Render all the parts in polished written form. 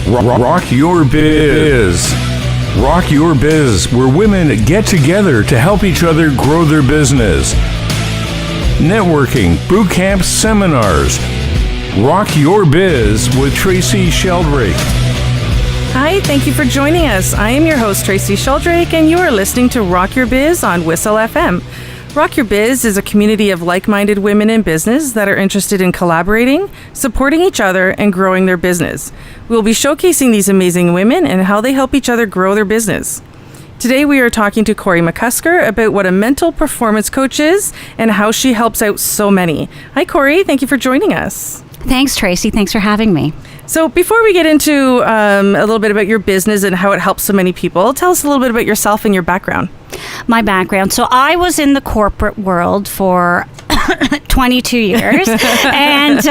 Rock Your Biz. Rock Your Biz, where women get together to help each other grow their business. Networking, boot camp, seminars. Rock Your Biz with Tracy Sheldrake. Hi, thank you for joining us. I am your host, Tracy Sheldrake, and you are listening to Rock Your Biz on Whistle FM. Rock Your Biz is a community of like-minded women in business that are interested in collaborating, supporting each other, and growing their business. We'll be showcasing these amazing women and how they help each other grow their business. Today we are talking to McCusker about what a mental performance coach is and how she helps out so many. Hi, Corey. Thank you for joining us. Thanks, Tracy. Thanks for having me. So before we get into a little bit about your business and how it helps so many people, tell us a little bit about yourself and your background. My background. So I was in the corporate world for 22 years and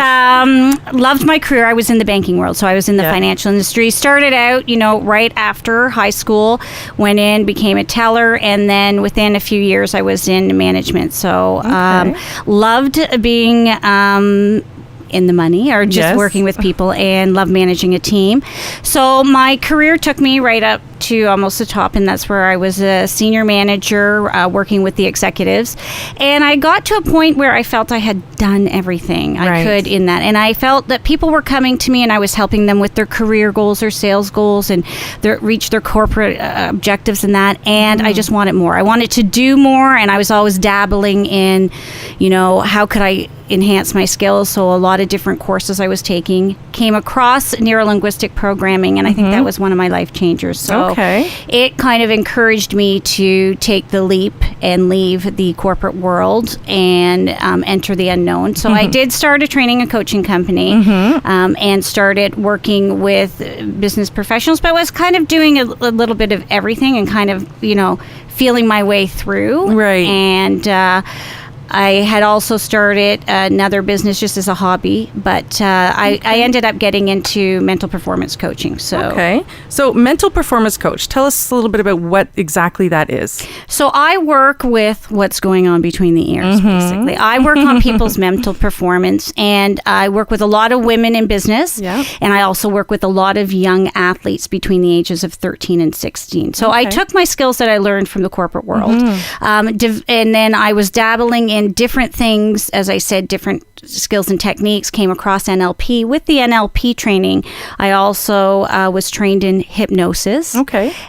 loved my career. I was in the banking world. So I was in the financial industry. Started out, right after high school, went in, became a teller, and then within a few years I was in management. So loved being in the money or just working with people, and love managing a team. So my career took me right up to almost the top, and that's where I was a senior manager working with the executives. And I got to a point where I felt I had done everything I could in that. And I felt that people were coming to me and I was helping them with their career goals, their sales goals, and reach their corporate objectives and that. And I just wanted more. I wanted to do more, and I was always dabbling in, how could I enhance my skills. So a lot of different courses I was taking, came across neuro-linguistic programming, and I think that was one of my life changers. So it kind of encouraged me to take the leap and leave the corporate world and enter the unknown. So I did start a training and coaching company and started working with business professionals, but I was kind of doing a little bit of everything and kind of, feeling my way through. Right. And I had also started another business just as a hobby, but I ended up getting into mental performance coaching. So mental performance coach, tell us a little bit about what exactly that is. So I work with what's going on between the ears, basically. I work on people's mental performance, and I work with a lot of women in business, and I also work with a lot of young athletes between the ages of 13 and 16. So I took my skills that I learned from the corporate world, and then I was dabbling in different things, as I said, different skills and techniques, came across NLP. With the NLP training, I also was trained in hypnosis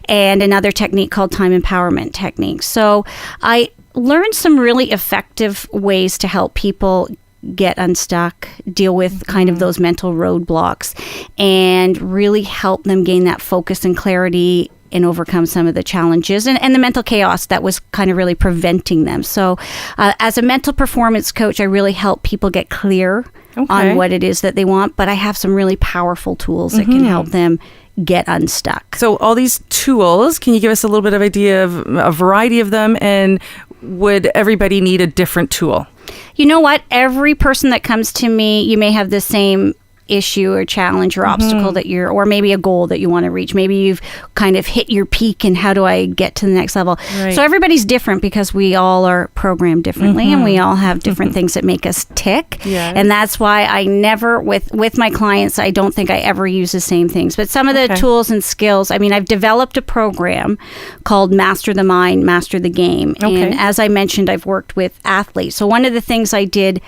and another technique called time empowerment technique. So I learned some really effective ways to help people get unstuck, deal with kind of those mental roadblocks, and really help them gain that focus and clarity and overcome some of the challenges and the mental chaos that was kind of really preventing them. So as a mental performance coach, I really help people get clear on what it is that they want, but I have some really powerful tools that can help them get unstuck. So all these tools, can you give us a little bit of idea of a variety of them, and would everybody need a different tool? You know what? Every person that comes to me, you may have the same issue or challenge or obstacle that or maybe a goal that you want to reach. Maybe you've kind of hit your peak, and how do I get to the next level? So everybody's different because we all are programmed differently, and we all have different things that make us tick. And that's why I never, with my clients, I don't think I ever use the same things. But some of the tools and skills, I've developed a program called Master the Mind, Master the Game. And as I mentioned, I've worked with athletes. So one of the things I did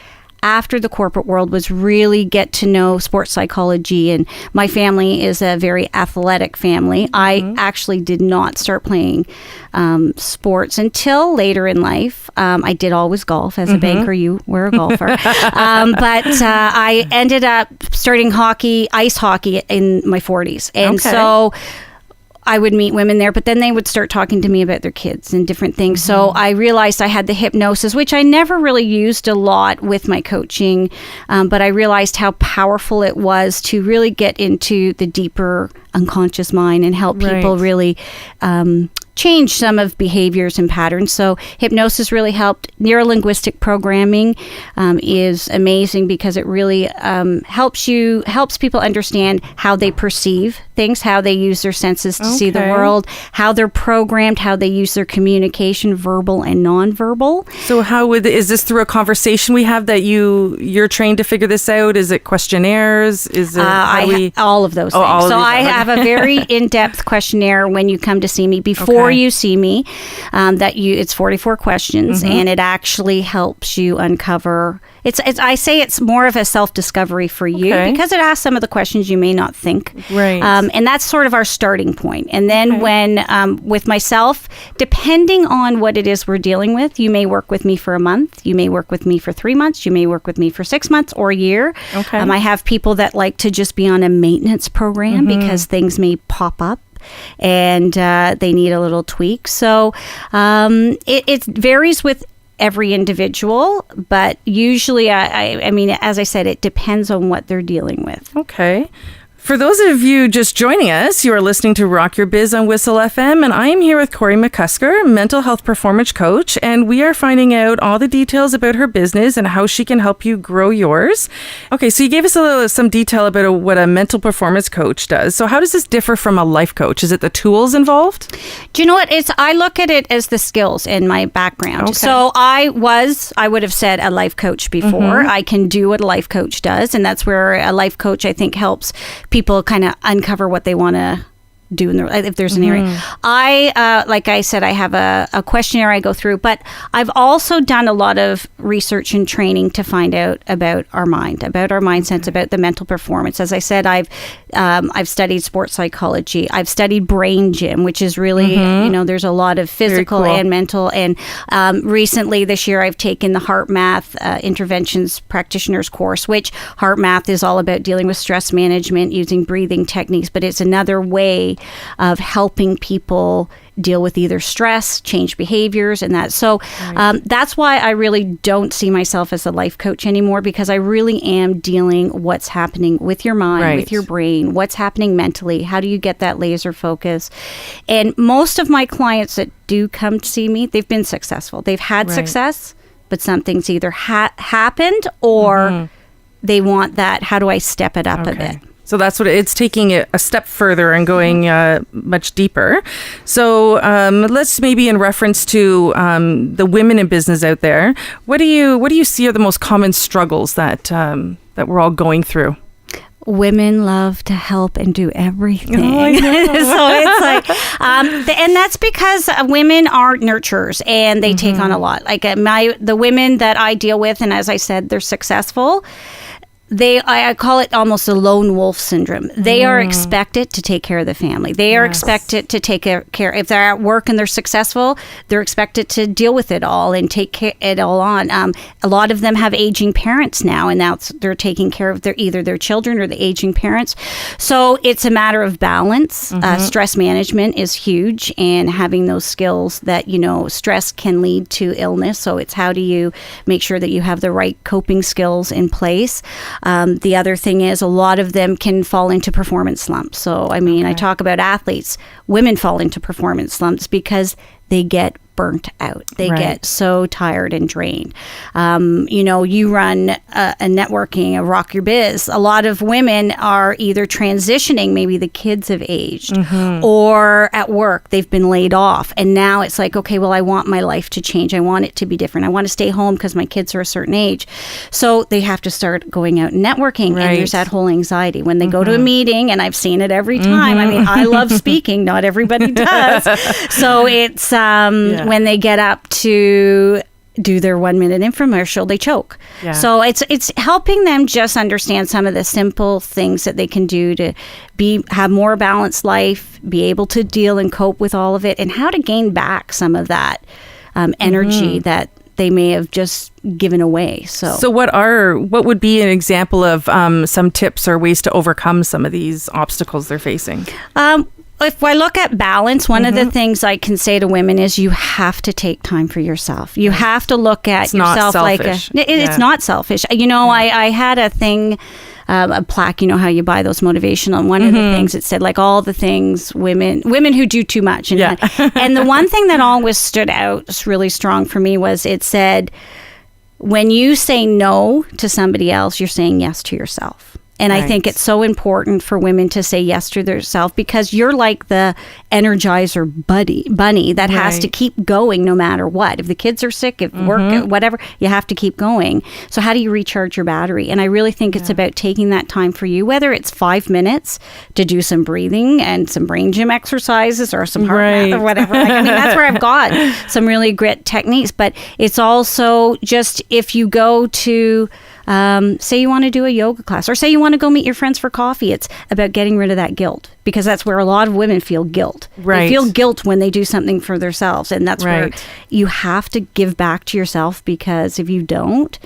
after the corporate world was really get to know sports psychology, and my family is a very athletic family. I actually did not start playing sports until later in life. I did always golf. As a banker, you were a golfer. But I ended up starting ice hockey in my 40s. And so I would meet women there, but then they would start talking to me about their kids and different things. So I realized I had the hypnosis, which I never really used a lot with my coaching, but I realized how powerful it was to really get into the deeper unconscious mind and help people really change some of behaviors and patterns. So hypnosis really helped. Neurolinguistic programming is amazing because it really helps people understand how they perceive things, how they use their senses to see the world, how they're programmed, how they use their communication, verbal and nonverbal. So is this through a conversation we have that you're trained to figure this out? Is it questionnaires? Is it all of those things. I have a very in-depth questionnaire when you come to see me before you see me. It's 44 questions, and it actually helps you uncover. I say it's more of a self-discovery for you because it asks some of the questions you may not think. Right. And that's sort of our starting point. And then when with myself, depending on what it is we're dealing with, you may work with me for a month, you may work with me for 3 months, you may work with me for 6 months or a year. Okay. I have people that like to just be on a maintenance program because things may pop up and they need a little tweak. So it varies with every individual, but usually, I mean, as I said, it depends on what they're dealing with. Okay. For those of you just joining us, you are listening to Rock Your Biz on Whistle FM, and I am here with Corey McCusker, mental health performance coach, and we are finding out all the details about her business and how she can help you grow yours. Okay, so you gave us some detail about what a mental performance coach does. So how does this differ from a life coach? Is it the tools involved? Do you know what? I look at it as the skills in my background. Okay. So I would have said a life coach before. I can do what a life coach does, and that's where a life coach, I think, helps people kind of uncover what they want to do in if there's an area. Like I said, I have a questionnaire I go through, but I've also done a lot of research and training to find out about our mind, about our mindsets, about the mental performance. As I said, I've studied sports psychology. I've studied brain gym, which is really, there's a lot of physical and mental. And recently this year, I've taken the Heart Math Interventions Practitioners course, which Heart Math is all about dealing with stress management using breathing techniques, but it's another way of helping people deal with either stress, change behaviors, and that. So that's why I really don't see myself as a life coach anymore, because I really am dealing what's happening with your mind, with your brain, what's happening mentally, how do you get that laser focus. And most of my clients that do come to see me, they've been successful. They've had success, but something's either happened or they want that, how do I step it up a bit? So that's what it's taking it a step further and going much deeper. So let's maybe in reference to the women in business out there, what do you see are the most common struggles that we're all going through? Women love to help and do everything. Oh, I know. So it's like, and that's because women are nurturers and they take on a lot. Like the women that I deal with, and as I said, they're successful. I call it almost a lone wolf syndrome. They are expected to take care of the family. They are expected to take care. If they're at work and they're successful, they're expected to deal with it all and take it all on. A lot of them have aging parents now, and now they're taking care of either their children or the aging parents. So it's a matter of balance. Stress management is huge, and having those skills that, stress can lead to illness. So it's how do you make sure that you have the right coping skills in place. The other thing is a lot of them can fall into performance slumps. So, I talk about athletes. Women fall into performance slumps because they get burnt out. They get so tired and drained. You run a networking, a Rock Your Biz. A lot of women are either transitioning, maybe the kids have aged, or at work, they've been laid off. And now it's like, okay, well, I want my life to change. I want it to be different. I want to stay home because my kids are a certain age. So they have to start going out and networking. And there's that whole anxiety. When they go to a meeting, and I've seen it every time. I love speaking. Not everybody does. So it's when they get up to do their 1 minute infomercial, they choke. So it's helping them just understand some of the simple things that they can do to have more balanced life, be able to deal and cope with all of it, and how to gain back some of that energy that they may have just given away. So what would be an example of some tips or ways to overcome some of these obstacles they're facing? If I look at balance, one of the things I can say to women is you have to take time for yourself. You have to look at yourself like it's not selfish. I had a thing a plaque. You know how you buy those motivational. And one of the things it said, like, all the things women who do too much. And, and the one thing that always stood out really strong for me was it said, when you say no to somebody else, you're saying yes to yourself. And I think it's so important for women to say yes to themselves, because you're like the energizer bunny that has to keep going no matter what. If the kids are sick, if work, whatever, you have to keep going. So how do you recharge your battery? And I really think it's about taking that time for you, whether it's 5 minutes to do some breathing and some brain gym exercises or some heart math or whatever. Like, I mean, that's where I've got some really great techniques. But it's also just, if you go to say you want to do a yoga class, or say you want to go meet your friends for coffee, it's about getting rid of that guilt, because that's where a lot of women feel guilt. They feel guilt when they do something for themselves, and that's where you have to give back to yourself, because if you don't,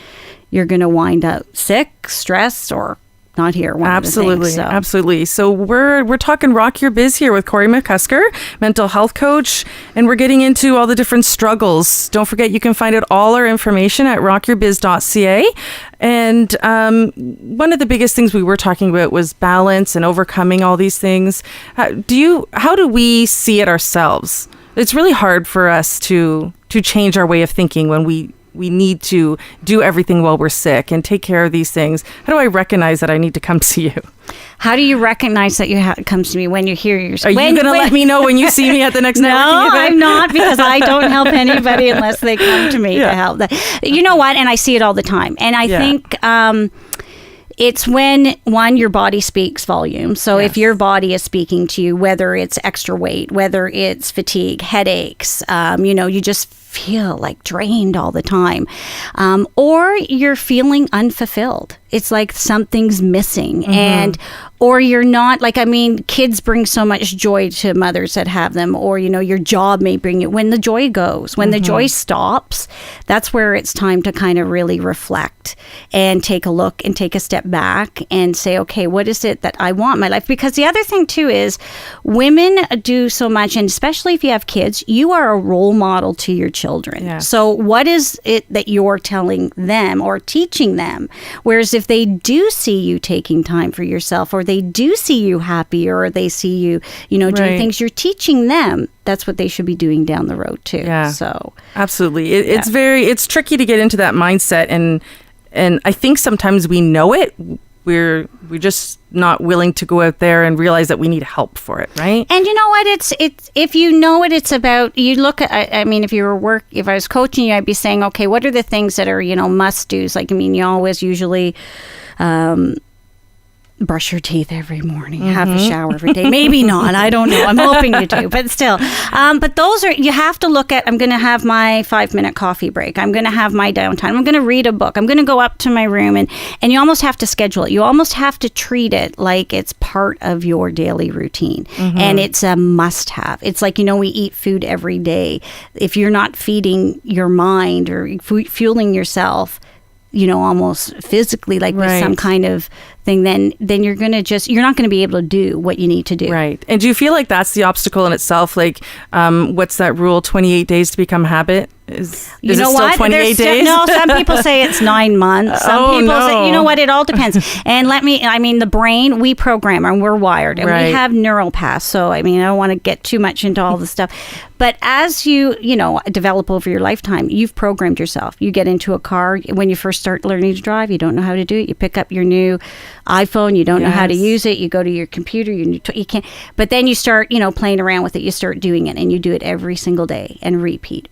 you're going to wind up sick, stressed, or not here. Absolutely. So we're talking Rock Your Biz here with Corey McCusker, mental health coach, and we're getting into all the different struggles. Don't forget, you can find all our information at rockyourbiz.ca. And one of the biggest things we were talking about was balance and overcoming all these things. How do we see it ourselves? It's really hard for us to change our way of thinking when we need to do everything while we're sick and take care of these things. How do I recognize that I need to come see you? How do you recognize that you come to me when you hear yourself? Are you going to let me know when you see me at the next networking event? No, I'm not, because I don't help anybody unless they come to me to help them. You know what? And I see it all the time. And I think it's when, one, your body speaks volume. So if your body is speaking to you, whether it's extra weight, whether it's fatigue, headaches, you just feel like drained all the time, or you're feeling unfulfilled. It's like something's missing, or you're not, like, I mean, kids bring so much joy to mothers that have them, or, your job may bring you. When the joy goes, when the joy stops, that's where it's time to kind of really reflect and take a look and take a step back and say, okay, what is it that I want in my life? Because the other thing too is, women do so much, and especially if you have kids, you are a role model to your children. Yes. So what is it that you're telling them or teaching them? Whereas if they do see you taking time for yourself, or they do see you happy, or they see you, doing things, you're teaching them that's what they should be doing down the road too. Yeah. So absolutely. It's tricky to get into that mindset, and I think sometimes we know it. We're just not willing to go out there and realize that we need help for it, right? And you know what? It's if you know it, it's about, you look at, I mean, if I was coaching you, I'd be saying, okay, what are the things that are, must do's? Like, I mean, you always usually brush your teeth every morning, have a shower every day. Maybe not. I don't know. I'm hoping you do, but still. But those are, you have to look at, I'm going to have my 5-minute coffee break. I'm going to have my downtime. I'm going to read a book. I'm going to go up to my room, and you almost have to schedule it. You almost have to treat it like it's part of your daily routine. And it's a must have. It's like, we eat food every day. If you're not feeding your mind or fueling yourself, almost physically, like with some kind of thing, then you're not going to be able to do what you need to do. Right. And do you feel like that's the obstacle in itself? Like, what's that rule? 28 days to become habit? Is it still 28 days? No, some people say it's 9 months. Some people say, it all depends. And the brain, we program and we're wired, and we have neural paths. So, I don't want to get too much into all the stuff. But as you develop over your lifetime, you've programmed yourself. You get into a car. When you first start learning to drive, you don't know how to do it. You pick up your new iPhone, you don't know how to use it. You go to your computer, you can't. But then you start, playing around with it. You start doing it, and you do it every single day, and repeat,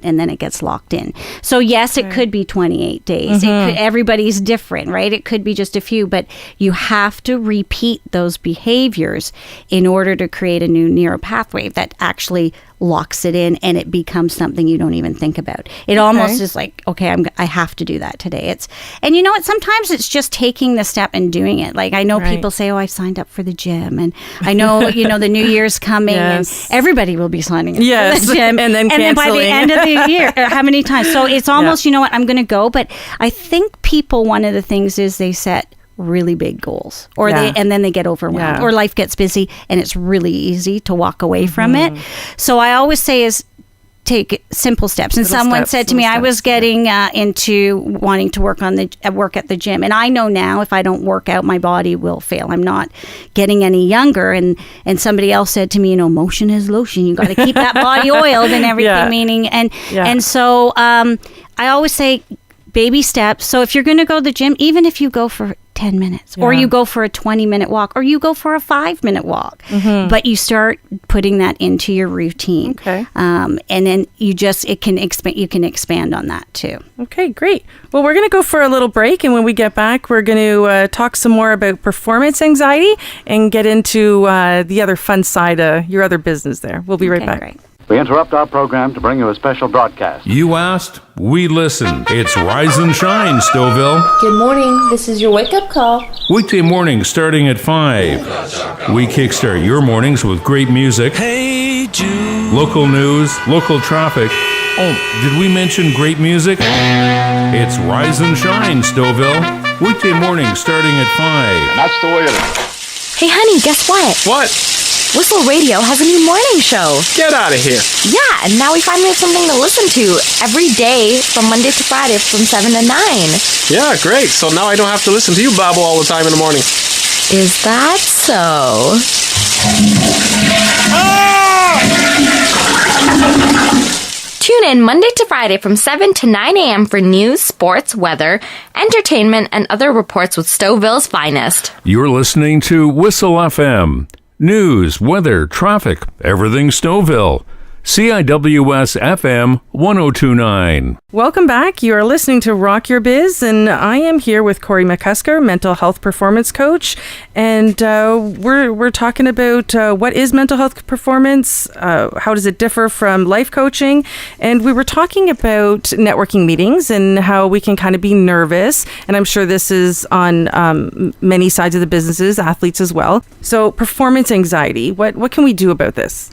and then it gets locked in. So yes, it could be 28 days. Everybody's different, right? It could be just a few, but you have to repeat those behaviors in order to create a new neural pathway that actually locks it in, and it becomes something you don't even think about. It almost is like, okay, I have to do that today. And you know what? Sometimes it's just taking the step and doing it. Like, I know people say, oh, I've signed up for the gym, and I know, the new year's coming, and everybody will be signing up for the gym. And then by the end of the year, how many times? So it's almost, you know what, I'm going to go. But I think people, one of the things is they set really big goals, and then they get overwhelmed, or life gets busy, and it's really easy to walk away from it. So I always say is, take simple steps. And Little someone steps, said to me, little I was steps, getting into wanting to work at the gym. And I know now if I don't work out, my body will fail. I'm not getting any younger. And somebody else said to me, motion is lotion. You got to keep that body oiled and everything, meaning. And so I always say baby steps. So if you're going to go to the gym, even if you go for 10 minutes or you go for a 20-minute walk or you go for a 5-minute walk, but you start putting that into your routine. Okay. And then you can expand on that too. Okay, great. Well, we're going to go for a little break, and when we get back, we're going to talk some more about performance anxiety and get into the other fun side of your other business there. We'll be right back. Great. We interrupt our program to bring you a special broadcast. You asked, we listened. It's Rise and Shine, Stouffville. Good morning. This is your wake-up call. Weekday mornings starting at 5. We kickstart your mornings with great music, Hey Jude. local news, local traffic. Oh, did we mention great music? It's Rise and Shine, Stouffville. Weekday mornings starting at 5. That's the way it is. Hey, honey, guess what? What? Whistle Radio has a new morning show. Get out of here. Yeah, and now we finally have something to listen to every day from Monday to Friday from 7 to 9. Yeah, great. So now I don't have to listen to you babble all the time in the morning. Is that so? Tune in Monday to Friday from 7 to 9 a.m. for news, sports, weather, entertainment, and other reports with Stouffville's finest. You're listening to Whistle FM. News, weather, traffic, everything Stouffville. CIWS FM 1029. Welcome back. You are listening to Rock Your Biz, and I am here with Corey McCusker, mental health performance coach, and we're talking about what is mental health performance, how does it differ from life coaching, and we were talking about networking meetings and how we can kind of be nervous, and I'm sure this is on many sides of the businesses, athletes as well. So performance anxiety, what can we do about this?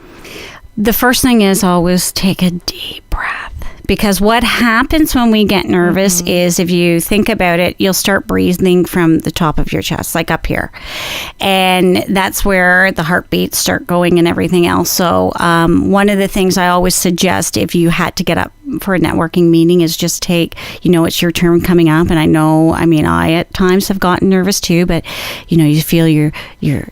The first thing is always take a deep breath, because what happens when we get nervous is, if you think about it, you'll start breathing from the top of your chest, like up here. And that's where the heartbeats start going and everything else. So one of the things I always suggest if you had to get up for a networking meeting is just take, it's your turn coming up. And I at times have gotten nervous too, but, you feel your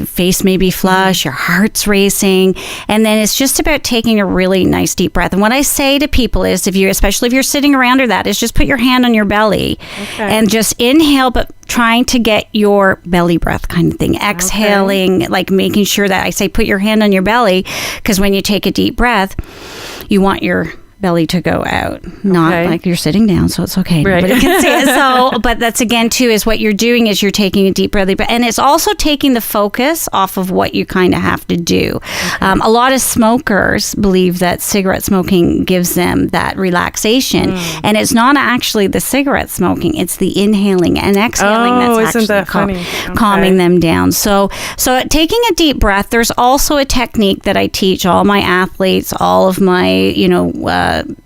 face may be flush, your heart's racing, and then it's just about taking a really nice deep breath. And what I say to people is, especially if you're sitting around or that, is just put your hand on your belly and just inhale, but trying to get your belly breath kind of thing. Exhaling, like making sure that I say put your hand on your belly, because when you take a deep breath, you want your belly to go out, not like you're sitting down, so it's okay. Right. Nobody can see it. So, but that's again too, is what you're doing is you're taking a deep breath, and it's also taking the focus off of what you kind of have to do. A lot of smokers believe that cigarette smoking gives them that relaxation, and it's not actually the cigarette smoking; it's the inhaling and exhaling that's actually calming them down. So taking a deep breath. There's also a technique that I teach all my athletes, all of my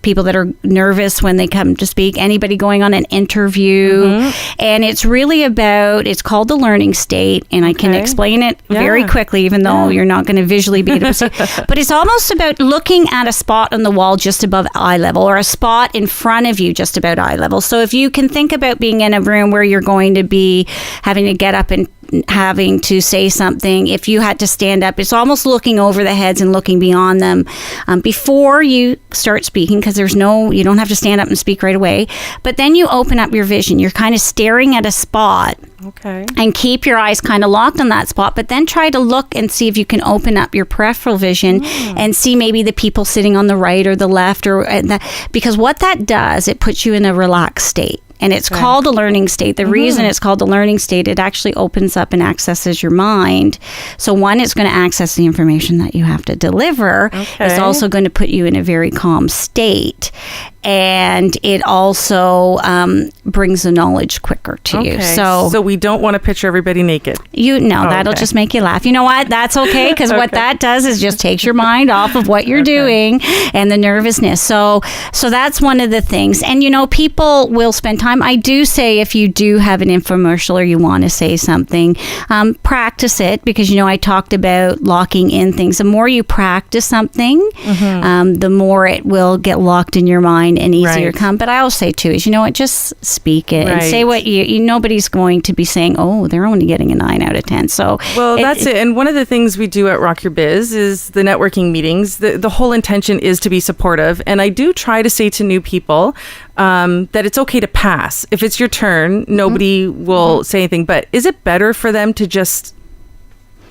people that are nervous when they come to speak, anybody going on an interview. And it's really it's called the learning state, and I can explain it very quickly, even though you're not going to visually be able to see. But it's almost about looking at a spot on the wall just above eye level, or a spot in front of you just about eye level. So if you can think about being in a room where you're going to be having to get up and having to say something, if you had to stand up, it's almost looking over the heads and looking beyond them before you start speaking, because you don't have to stand up and speak right away, but then you open up your vision. You're kind of staring at a spot and keep your eyes kind of locked on that spot, but then try to look and see if you can open up your peripheral vision and see maybe the people sitting on the right or the left, because what that does, it puts you in a relaxed state. And it's called a learning state. The reason it's called a learning state, it actually opens up and accesses your mind. So one, it's going to access the information that you have to deliver. It's also going to put you in a very calm state. And it also brings the knowledge quicker to you. So we don't want to picture everybody naked. That'll just make you laugh. You know what? That's okay, because what that does is just takes your mind off of what you're doing and the nervousness. So that's one of the things. And people will spend time time. I do say if you do have an infomercial or you want to say something, practice it, because, I talked about locking in things. The more you practice something, the more it will get locked in your mind and easier to come. But I always say too is, just speak it and say what nobody's going to be saying, oh, they're only getting a 9 out of 10. So, well, that's it. And one of the things we do at Rock Your Biz is the networking meetings. The whole intention is to be supportive. And I do try to say to new people that it's okay to pass. If it's your turn, nobody will say anything. But is it better for them to just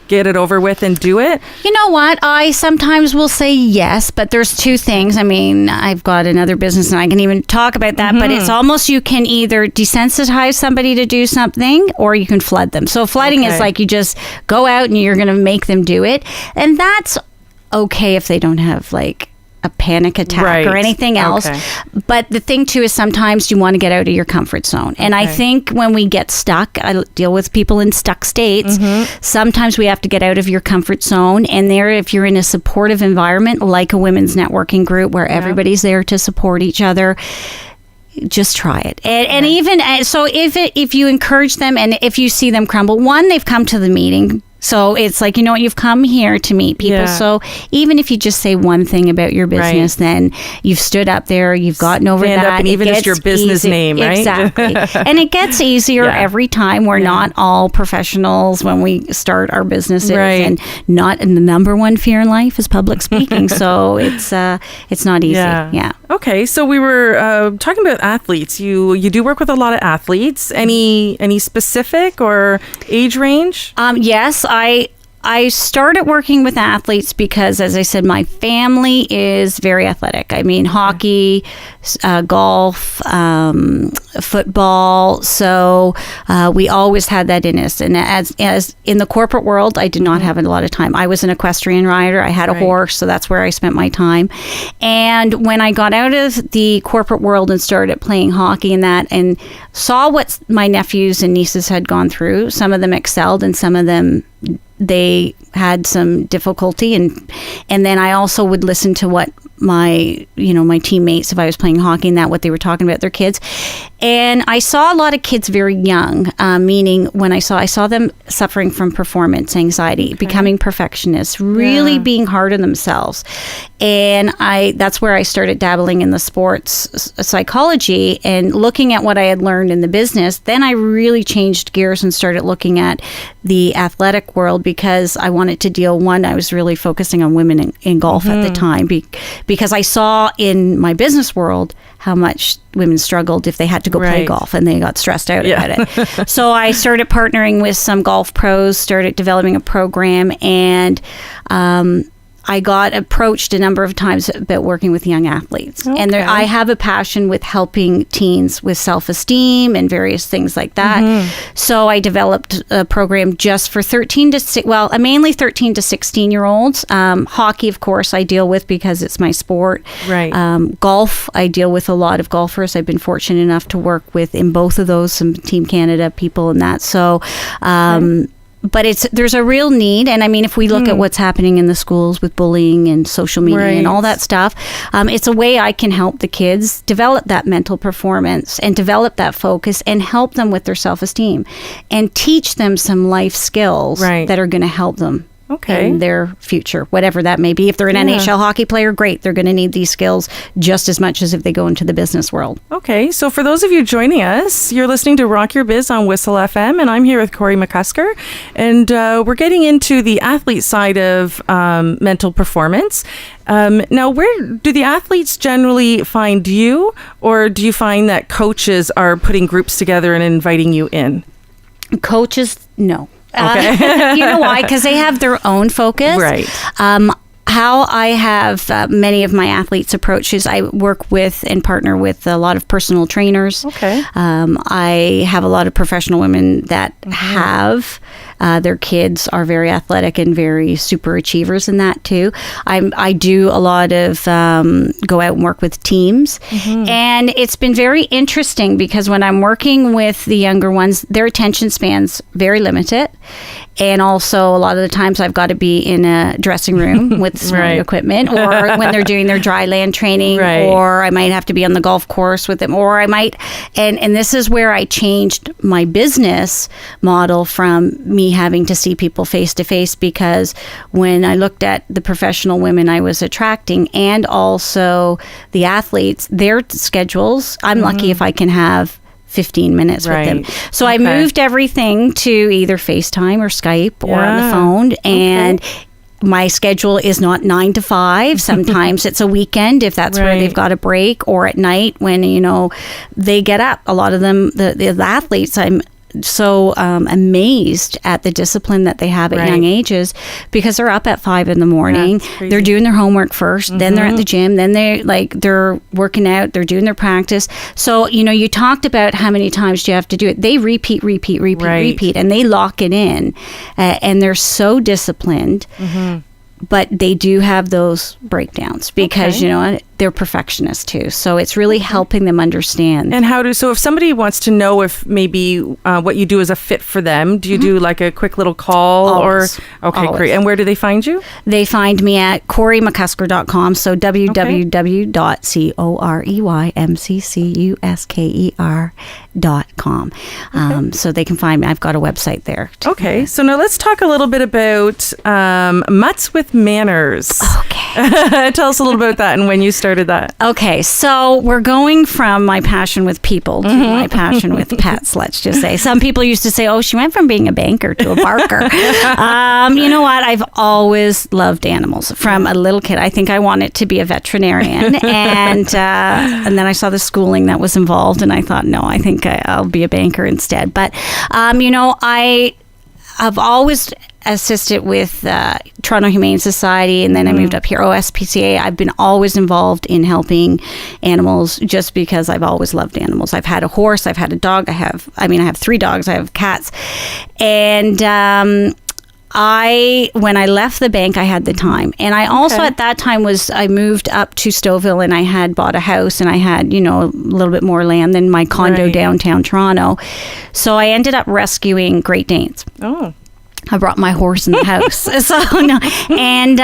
get it over with and do it? You know what? I sometimes will say yes, but there's two things. I mean, I've got another business and I can even talk about that, but it's almost you can either desensitize somebody to do something or you can flood them. So flooding is like you just go out and you're going to make them do it. And that's okay if they don't have like a panic attack or anything else. But the thing too is sometimes you want to get out of your comfort zone. And I think when we get stuck, I deal with people in stuck states. Sometimes we have to get out of your comfort zone. And if you're in a supportive environment, like a women's networking group where everybody's there to support each other, just try it. And even so, if you encourage them and if you see them crumble, one, they've come to the meeting. So it's like, you've come here to meet people. Yeah. So even if you just say one thing about your business, then you've stood up there, you've gotten over Stand that. Up and even just your business name, right? Exactly. And it gets easier every time. We're not all professionals when we start our businesses. And the number one fear in life is public speaking. So it's not easy. Yeah. Okay. So we were talking about athletes. You do work with a lot of athletes. Any specific or age range? Yes. I started working with athletes because, as I said, my family is very athletic. I mean, hockey, golf, football. So we always had that in us. And as in the corporate world, I did not have a lot of time. I was an equestrian rider. I had a horse, so that's where I spent my time. And when I got out of the corporate world and started playing hockey and saw what my nephews and nieces had gone through, some of them excelled and some of them they had some difficulty, and then I also would listen to what my teammates, if I was playing hockey and what they were talking about their kids. And I saw a lot of kids very young, meaning when I saw them suffering from performance anxiety, becoming perfectionists, really being hard on themselves. And that's where I started dabbling in the sports psychology and looking at what I had learned in the business. Then I really changed gears and started looking at the athletic world because I wanted to deal, I was really focusing on women in golf at the time because I saw in my business world how much women struggled if they had to go play golf and they got stressed out about it. So I started partnering with some golf pros, started developing a program, and I got approached a number of times about working with young athletes. Okay. And I have a passion with helping teens with self-esteem and various things like that. So I developed a program just for mainly 13 to 16-year-olds. Hockey, of course, I deal with because it's my sport. Right. Golf, I deal with a lot of golfers. I've been fortunate enough to work with, in both of those, some Team Canada people and that. So, but there's a real need. And I mean, if we look at what's happening in the schools with bullying and social media and all that stuff, it's a way I can help the kids develop that mental performance and develop that focus and help them with their self-esteem and teach them some life skills that are going to help them in their future, whatever that may be. If they're an NHL hockey player, great. They're going to need these skills just as much as if they go into the business world. Okay. So for those of you joining us, you're listening to Rock Your Biz on Whistle FM, and I'm here with Corey McCusker, and we're getting into the athlete side of mental performance. Now, where do the athletes generally find you, or do you find that coaches are putting groups together and inviting you in? Coaches, no. Okay. You know why? Because they have their own focus. Right. How I have many of my athletes approach is I work with and partner with a lot of personal trainers. Okay. I have a lot of professional women that have Their kids are very athletic and very super achievers in that too. I do a lot of go out and work with teams, and it's been very interesting because when I'm working with the younger ones, their attention span's very limited. And also, a lot of the times I've got to be in a dressing room with smelly equipment, or when they're doing their dry land training, or I might have to be on the golf course with them, or I might, and this is where I changed my business model from me having to see people face to face, because when I looked at the professional women I was attracting and also the athletes, their schedules, I'm lucky if I can have 15 minutes with them. So I moved everything to either FaceTime or Skype or on the phone. And my schedule is not 9 to 5. Sometimes it's a weekend if that's where they've got a break, or at night when, they get up. A lot of them, the athletes, I'm so amazed at the discipline that they have at young ages, because they're up at 5 in the morning. They're doing their homework first, then they're at the gym, then they're working out, they're doing their practice. So, you talked about how many times do you have to do it. They repeat, and they lock it in, and they're so disciplined. But they do have those breakdowns because, they're perfectionists too. So it's really helping them understand. And so if somebody wants to know if maybe what you do is a fit for them, do you do like a quick little call? Always. Okay, great. And where do they find you? They find me at CoreyMcCusker.com. So www.CoreyMcCusker.com. So they can find me. I've got a website there. Okay. So now let's talk a little bit about Mutts with Manners. Okay. Tell us a little bit about that and when you started that. Okay, so we're going from my passion with people to my passion with pets, let's just say. Some people used to say, she went from being a banker to a barker. You know what? I've always loved animals from a little kid. I think I wanted to be a veterinarian. And then I saw the schooling that was involved, and I thought, no, I think I'll be a banker instead. But, I've always assisted with Toronto Humane Society, and then I moved up here, OSPCA. I've been always involved in helping animals just because I've always loved animals. I've had a horse, I've had a dog, I have 3 dogs, I have cats. And when I left the bank, I had the time. And I also at that time I moved up to Stouffville, and I had bought a house, and I had, a little bit more land than my condo downtown Toronto. So I ended up rescuing Great Danes. Oh. I brought my horse in the house. And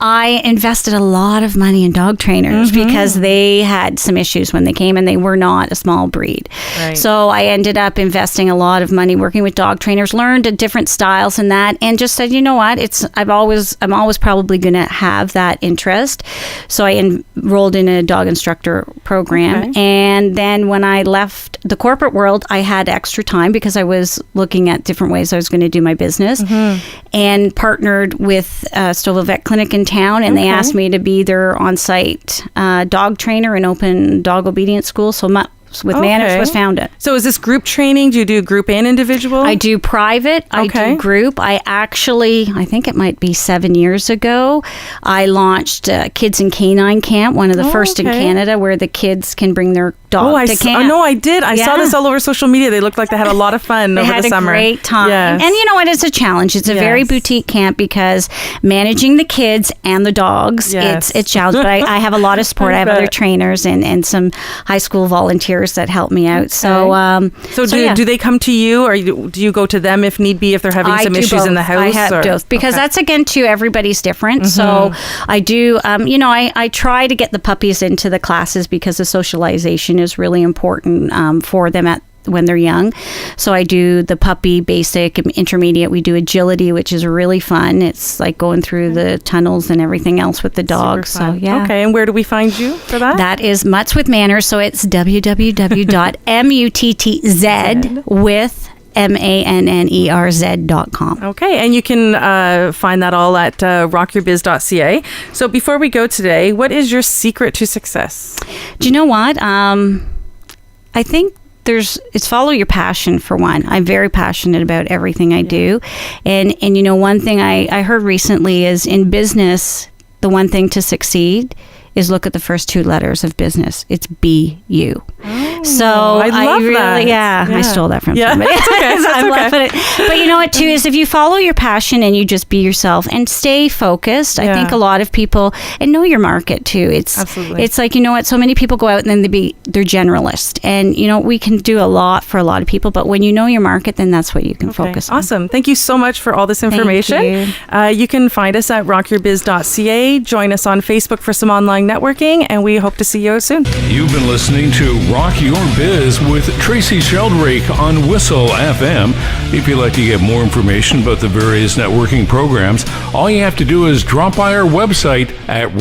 I invested a lot of money in dog trainers because they had some issues when they came, and they were not a small breed. So I ended up investing a lot of money working with dog trainers, learned different styles and that, and just said, you know what, I'm always probably going to have that interest. So I enrolled in a dog instructor program. And then when I left the corporate world, I had extra time because I was looking at different ways I was going to do my business, and partnered with Stouffville Vet Clinic in town, and they asked me to be their on-site dog trainer and open dog obedience school. So Mutts with Manners was founded. So is this group training? Do you do group and individual? I do private. I do group. I think it might be 7 years ago, I launched Kids in Canine Camp, one of the first in Canada, where the kids can bring their dog to camp. No, I did. I saw this all over social media. They looked like they had a lot of fun over the summer. They had a great time. Yes. And you know what? It's a challenge. It's a very boutique camp because managing the kids and the dogs, it's challenging. But I have a lot of support. I have other trainers and some high school volunteers that help me out. So do they come to you, or do you go to them if need be, if they're having some issues in the house? I have both, because that's, again, too, everybody's different. So I do, I try to get the puppies into the classes because the socialization is really important for them when they're young. So I do the puppy, basic, intermediate. We do agility, which is really fun. It's like going through the tunnels and everything else with the dogs. So yeah. Okay, and where do we find you for that? That is Mutts with Manners. So it's www.muttz with MANNERZ.com. Okay, and you can find that all at rockyourbiz.ca. So before we go today, what is your secret to success? Do you know what? I think it's follow your passion, for one. I'm very passionate about everything I do. And one thing I heard recently is, in business, the one thing to succeed is look at the first 2 letters of business. It's BU. So I love that. Yeah, I stole that from somebody. That's okay. That's I'm okay. laughing at it. But you know what, too, is if you follow your passion and you just be yourself and stay focused, I think a lot of people, and know your market, too. Absolutely. It's like, you know what, so many people go out and then they're generalist. And, you know, we can do a lot for a lot of people, but when you know your market, then that's what you can focus on. Awesome. Thank you so much for all this information. You can find us at rockyourbiz.ca. Join us on Facebook for some online networking, and we hope to see you soon. You've been listening to Rock Your Biz with Tracy Sheldrake on Whistle FM. If you'd like to get more information about the various networking programs, all you have to do is drop by our website at